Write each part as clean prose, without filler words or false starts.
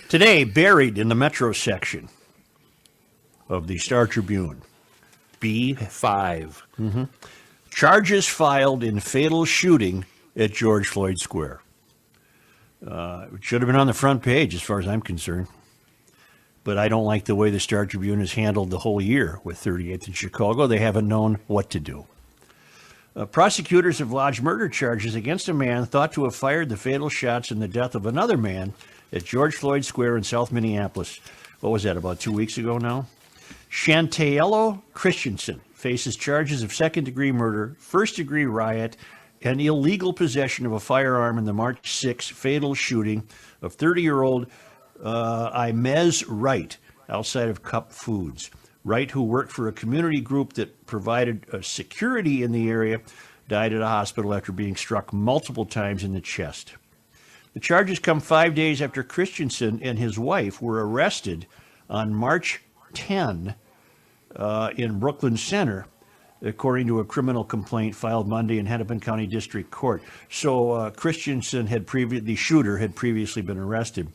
Today, buried in the Metro section of the Star Tribune, B5. charges filed in fatal shooting at George Floyd Square. It should have been on the front page as far as I'm concerned. But I don't like the way the Star Tribune has handled the whole year with 38th in Chicago. They haven't known what to do. Prosecutors have lodged murder charges against a man thought to have fired the fatal shots in the death of another man at George Floyd Square in South Minneapolis. What was that, about 2 weeks ago now? Chantello Christensen faces charges of second-degree murder, first-degree riot, and illegal possession of a firearm in the March 6 fatal shooting of 30-year-old Imez Wright outside of Cup Foods. Wright, who worked for a community group that provided security in the area, died at a hospital after being struck multiple times in the chest. The charges come 5 days after Christensen and his wife were arrested on March 10 in Brooklyn Center, according to a criminal complaint filed Monday in Hennepin County District Court. So Christensen the shooter had previously been arrested.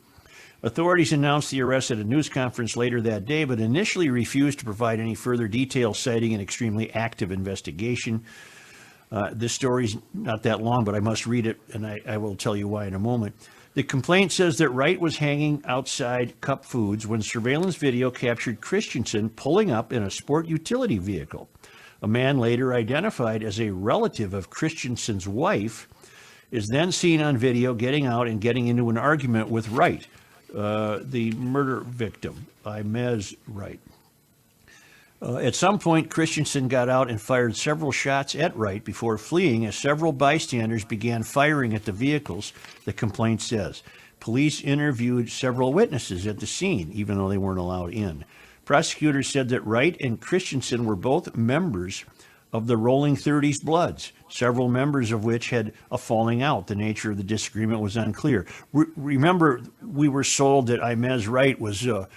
Authorities announced the arrest at a news conference later that day, but initially refused to provide any further details, citing an extremely active investigation. This story's not that long, but I must read it, and I will tell you why in a moment. The complaint says that Wright was hanging outside Cup Foods when surveillance video captured Christensen pulling up in a sport utility vehicle. A man later identified as a relative of Christensen's wife is then seen on video getting out and getting into an argument with Wright, the murder victim, Imez Wright. At some point, Christensen got out and fired several shots at Wright before fleeing as several bystanders began firing at the vehicles, the complaint says. Police interviewed several witnesses at the scene, even though they weren't allowed in. Prosecutors said that Wright and Christensen were both members of the Rolling 30s Bloods, several members of which had a falling out. The nature of the disagreement was unclear. Remember, we were sold that Imez Wright was a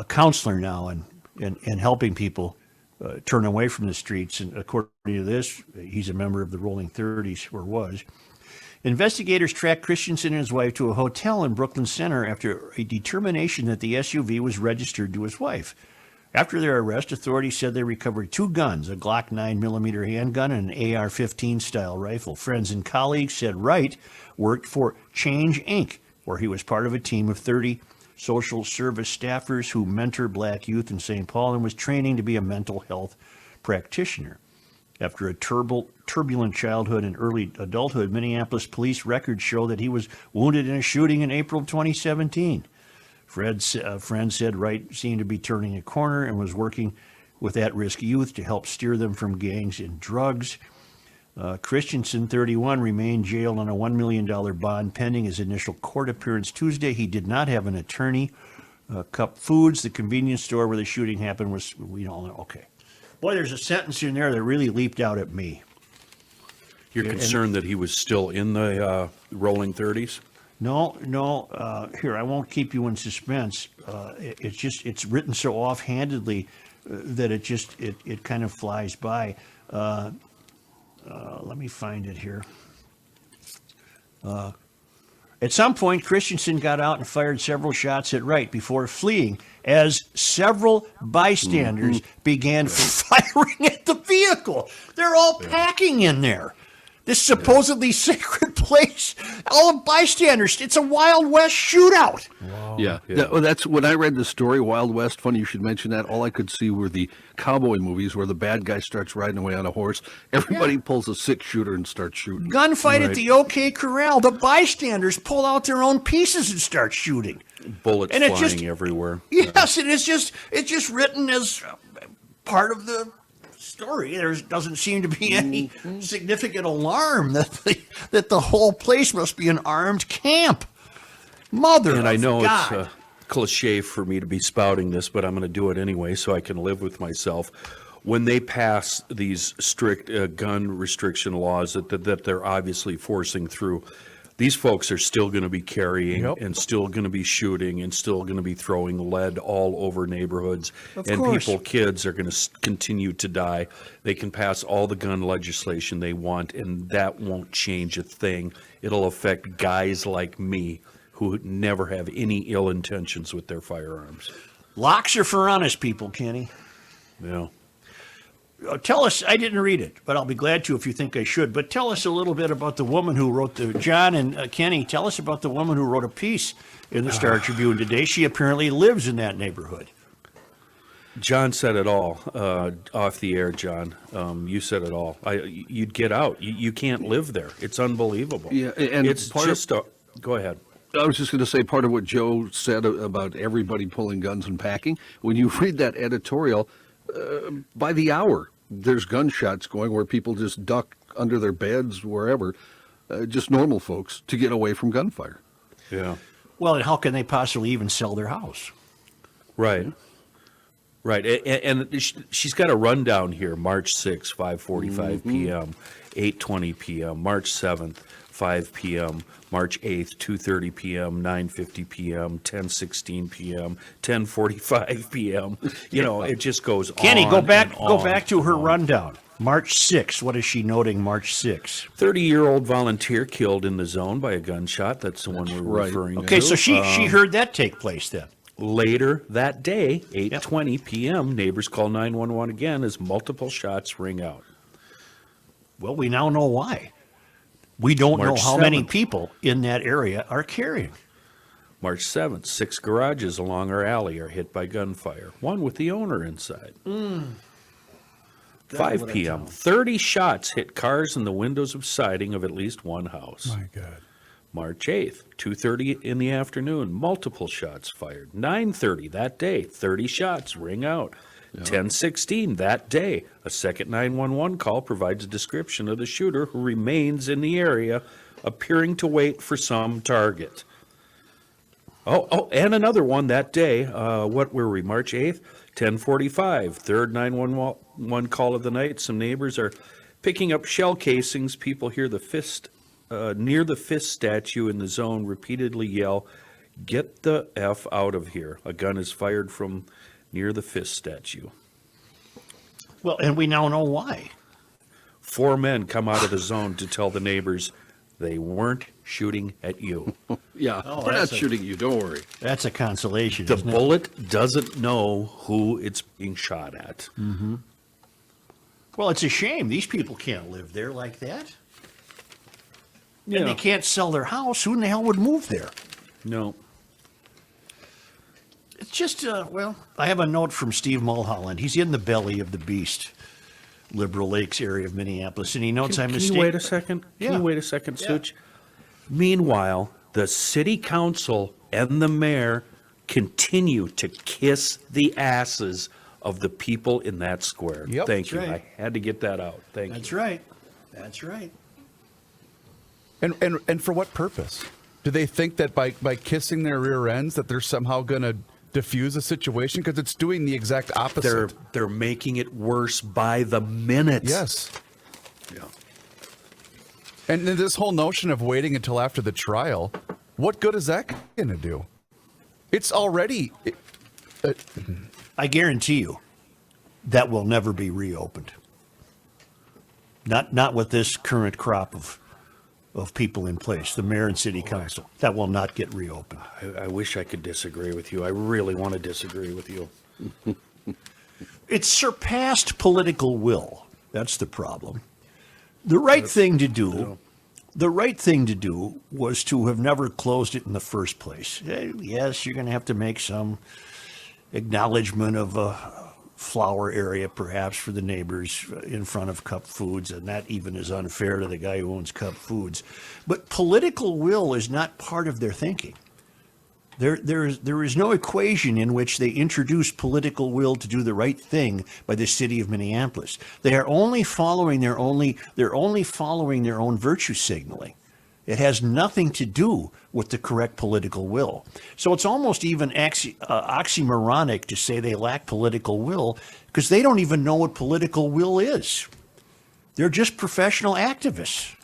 counselor now and helping people turn away from the streets. And according to this, he's a member of the Rolling 30s, or was. Investigators tracked Christensen and his wife to a hotel in Brooklyn Center after a determination that the SUV was registered to his wife. After their arrest, authorities said they recovered 2 guns, a Glock 9mm handgun and an AR-15 style rifle. Friends and colleagues said Wright worked for Change Inc., where he was part of a team of 30 social service staffers who mentor black youth in St. Paul and was training to be a mental health practitioner. After a turbulent childhood and early adulthood, Minneapolis police records show that he was wounded in a shooting in April 2017. Friends said Wright seemed to be turning a corner and was working with at-risk youth to help steer them from gangs and drugs. Christensen, 31, remained jailed on a $1 million bond pending his initial court appearance Tuesday. He did not have an attorney. Cup Foods, the convenience store where the shooting happened, was, we don't know. Okay. Boy, there's a sentence in there that really leaped out at me. You're concerned that he was still in the Rolling 30s? No. Here, I won't keep you in suspense. It's written so offhandedly that it kind of flies by. Let me find it here. At some point, Christensen got out and fired several shots at Wright before fleeing as several bystanders began firing at the vehicle. They're all packing in there. This supposedly sacred place, all the bystanders, it's a Wild West shootout. Wow. Yeah. That's when I read the story, Wild West, funny you should mention that. All I could see were the cowboy movies where the bad guy starts riding away on a horse. Everybody pulls a 6-shooter and starts shooting. Gunfight at the OK Corral. The bystanders pull out their own pieces and start shooting. Bullets flying everywhere. Yes, it's just written as part of the story. There doesn't seem to be any significant alarm that the whole place must be an armed camp. Mother and I know God. It's a cliche for me to be spouting this, but I'm going to do it anyway so I can live with myself. When they pass these strict gun restriction laws that they're obviously forcing through, these folks are still going to be carrying and still going to be shooting and still going to be throwing lead all over neighborhoods. And kids are going to continue to die. They can pass all the gun legislation they want, and that won't change a thing. It'll affect guys like me who never have any ill intentions with their firearms. Locks are for honest people, Kenny. Yeah. Tell us, I didn't read it, but I'll be glad to if you think I should. But tell us a little bit about the woman who wrote John and Kenny, tell us about the woman who wrote a piece in the Star Tribune today. She apparently lives in that neighborhood. John said it all off the air, John. You said it all. You'd get out. You can't live there. It's unbelievable. Yeah, and it's just go ahead. I was just going to say part of what Joe said about everybody pulling guns and packing. When you read that editorial, by the hour, there's gunshots going where people just duck under their beds, wherever, just normal folks, to get away from gunfire. Yeah. Well, and how can they possibly even sell their house? Right. Right. And she's got a rundown here. March 6th, 5:45 p.m., 8:20 p.m., March 7th, 5 p.m., March 8th, 2:30 p.m., 9:50 p.m., 10:16 p.m., 10:45 p.m. You know, it just goes Kenny, on. go back to her on. rundown. March 6th. What is she noting March 6th? 30-year-old volunteer killed in the zone by a gunshot. That's the one we're referring to. Okay, so she heard that take place then. Later that day, 8:20 p.m., neighbors call 911 again as multiple shots ring out. Well, we now know why. We don't know March how many 7th. people in that area are carrying. March 7th, 6 garages along our alley are hit by gunfire, one with the owner inside. 5 p.m., 30 shots hit cars and the windows of siding of at least one house. My God. March 8th, 2:30 in the afternoon, multiple shots fired. 9:30 that day, 30 shots ring out. 10:16 that day, a second 911 call provides a description of the shooter who remains in the area, appearing to wait for some target. Oh, and another one that day. What were we? March 8th, 10:45, third 911 call of the night. Some neighbors are picking up shell casings. People hear the fist near the fist statue in the zone repeatedly yell, "Get the F out of here." A gun is fired from near the fist statue. Well, and we now know why. 4 men come out of the zone to tell the neighbors they weren't shooting at you. Yeah, Oh, we're not that's a- shooting you, don't worry. That's a consolation, The isn't it? bullet doesn't know who it's being shot at. Well, it's a shame. These people can't live there like that. Yeah. And they can't sell their house. Who in the hell would move there? No. It's just, well, I have a note from Steve Mulholland. He's in the belly of the beast, Liberal Lakes area of Minneapolis, and he notes I'm Can mistaken. you wait a second? Yeah. Can you wait a second, Such? Meanwhile, the city council and the mayor continue to kiss the asses of the people in that square. Yep. Thank you. That's right. I had to get that out. Thank That's you. right. That's right. And for what purpose? Do they think that by kissing their rear ends that they're somehow going to diffuse a situation? Because it's doing the exact opposite. They're making it worse by the minute. Yes. Yeah. And then this whole notion of waiting until after the trial, what good is that going to do? It's already... I guarantee you that will never be reopened. Not with this current crop of people in place, the mayor and city council. That will not get reopened. I wish I could disagree with you. I really want to disagree with you. It's surpassed political will. That's the problem. The right thing to do was to have never closed it in the first place. Yes, you're going to have to make some acknowledgement of a flower area perhaps for the neighbors in front of Cup Foods, and that even is unfair to the guy who owns Cup Foods. But political will is not part of their thinking. There is no equation in which they introduce political will to do the right thing by the city of Minneapolis. They are only following their own virtue signaling. It has nothing to do with the correct political will. So it's almost even oxymoronic to say they lack political will because they don't even know what political will is. They're just professional activists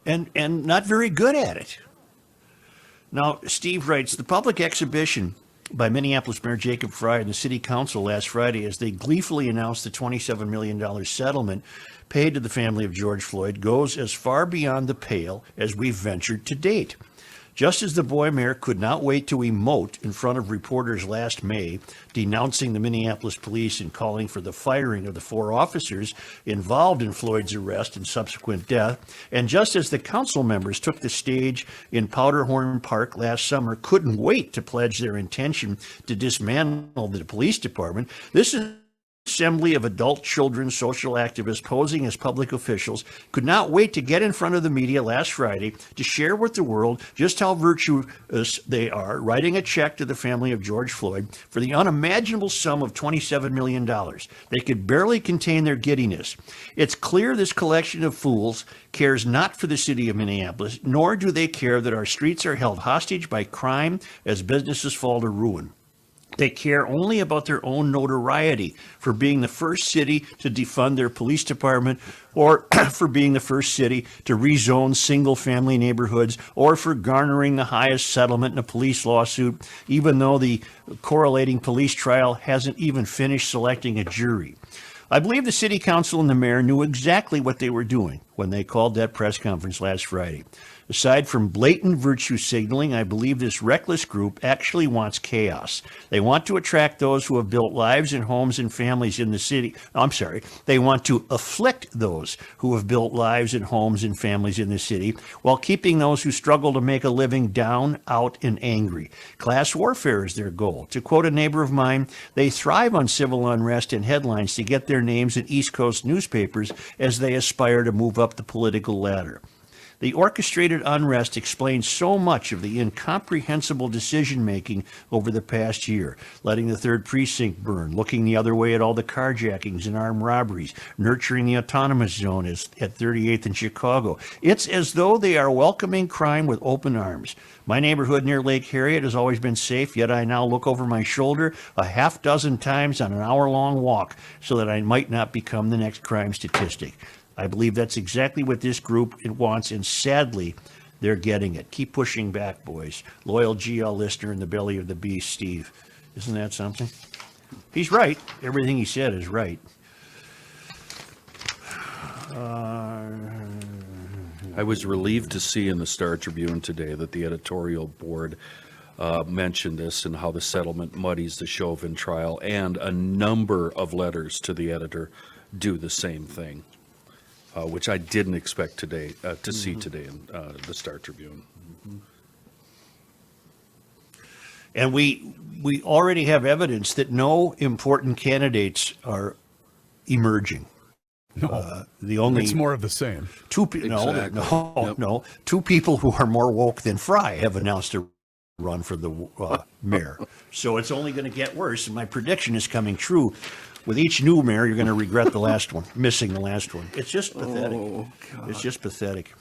and not very good at it. Now, Steve writes, the public exhibition by Minneapolis Mayor Jacob Frey and the City Council last Friday as they gleefully announced the $27 million settlement paid to the family of George Floyd goes as far beyond the pale as we've ventured to date. Just as the boy mayor could not wait to emote in front of reporters last May, denouncing the Minneapolis police and calling for the firing of the 4 officers involved in Floyd's arrest and subsequent death, and just as the council members took the stage in Powderhorn Park last summer couldn't wait to pledge their intention to dismantle the police department, this is assembly of adult children social activists posing as public officials could not wait to get in front of the media last Friday to share with the world just how virtuous they are, writing a check to the family of George Floyd for the unimaginable sum of $27 million. They could barely contain their giddiness. It's clear this collection of fools cares not for the city of Minneapolis, nor do they care that our streets are held hostage by crime as businesses fall to ruin. They care only about their own notoriety for being the first city to defund their police department, or for being the first city to rezone single-family neighborhoods, or for garnering the highest settlement in a police lawsuit, even though the correlating police trial hasn't even finished selecting a jury. I believe the city council and the mayor knew exactly what they were doing when they called that press conference last Friday. Aside from blatant virtue signaling, I believe this reckless group actually wants chaos. They want to attract those who have built lives and homes and families in the city. They want to afflict those who have built lives and homes and families in the city while keeping those who struggle to make a living down, out, and angry. Class warfare is their goal. To quote a neighbor of mine, they thrive on civil unrest and headlines to get their names in East Coast newspapers as they aspire to move up the political ladder. The orchestrated unrest explains so much of the incomprehensible decision-making over the past year, letting the 3rd Precinct burn, looking the other way at all the carjackings and armed robberies, nurturing the autonomous zone at 38th and Chicago. It's as though they are welcoming crime with open arms. My neighborhood near Lake Harriet has always been safe, yet I now look over my shoulder a half dozen times on an hour-long walk so that I might not become the next crime statistic. I believe that's exactly what this group wants, and sadly, they're getting it. Keep pushing back, boys. Loyal GL listener in the belly of the beast, Steve. Isn't that something? He's right. Everything he said is right. I was relieved to see in the Star Tribune today that the editorial board mentioned this and how the settlement muddies the Chauvin trial, and a number of letters to the editor do the same thing. Which I didn't expect today to see today in the Star Tribune. And we already have evidence that no important candidates are emerging. No, The only it's more of the same. Exactly. No. 2 people who are more woke than Fry have announced a run for the mayor. So it's only going to get worse. And my prediction is coming true. With each new mayor, you're going to regret the last one, missing the last one. It's just pathetic. Oh, God. It's just pathetic.